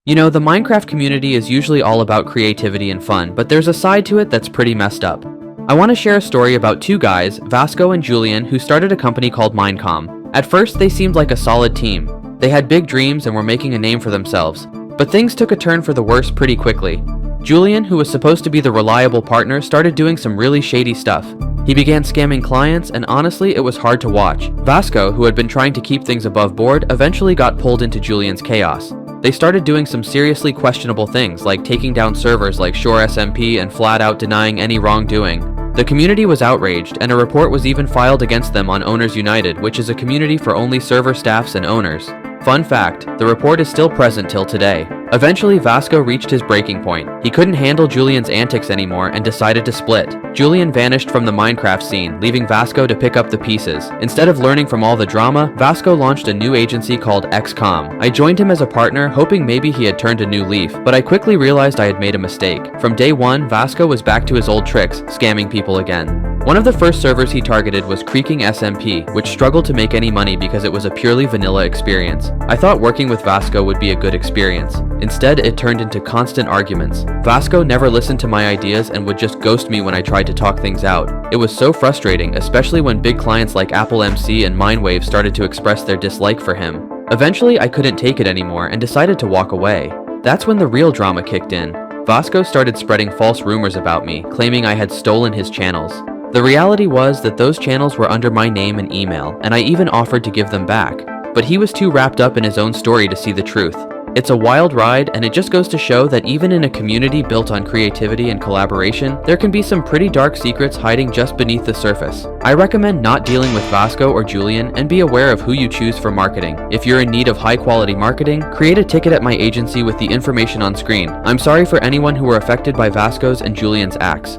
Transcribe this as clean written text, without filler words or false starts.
You know, the Minecraft community is usually all about creativity and fun, but there's a side to it that's pretty messed up. I want to share a story about two guys, Vasko and Julian, who started a company called Minecom. At first, they seemed like a solid team. They had big dreams and were making a name for themselves. But things took a turn for the worse pretty quickly. Julian, who was supposed to be the reliable partner, started doing some really shady stuff. He began scamming clients, and honestly, it was hard to watch. Vasko, who had been trying to keep things above board, eventually got pulled into Julian's chaos. They started doing some seriously questionable things, like taking down servers like Shore SMP and flat out denying any wrongdoing. The community was outraged, and a report was even filed against them on Owners United, which is a community for only server staffs and owners. Fun fact, the report is still present till today. Eventually, Vasko reached his breaking point. He couldn't handle Julian's antics anymore and decided to split. Julian vanished from the Minecraft scene, leaving Vasko to pick up the pieces. Instead of learning from all the drama, Vasko launched a new agency called XCOM. I joined him as a partner, hoping maybe he had turned a new leaf, but I quickly realized I had made a mistake. From day one, Vasko was back to his old tricks, scamming people again. One of the first servers he targeted was Creaking SMP, which struggled to make any money because it was a purely vanilla experience. I thought working with Vasko would be a good experience. Instead, it turned into constant arguments. Vasko never listened to my ideas and would just ghost me when I tried to talk things out. It was so frustrating, especially when big clients like Apple MC and Mindwave started to express their dislike for him. Eventually, I couldn't take it anymore and decided to walk away. That's when the real drama kicked in. Vasko started spreading false rumors about me, claiming I had stolen his channels. The reality was that those channels were under my name and email, and I even offered to give them back. But he was too wrapped up in his own story to see the truth. It's a wild ride, and it just goes to show that even in a community built on creativity and collaboration, there can be some pretty dark secrets hiding just beneath the surface. I recommend not dealing with Vasko or Julian, and be aware of who you choose for marketing. If you're in need of high-quality marketing, create a ticket at my agency with the information on screen. I'm sorry for anyone who were affected by Vasko's and Julian's acts.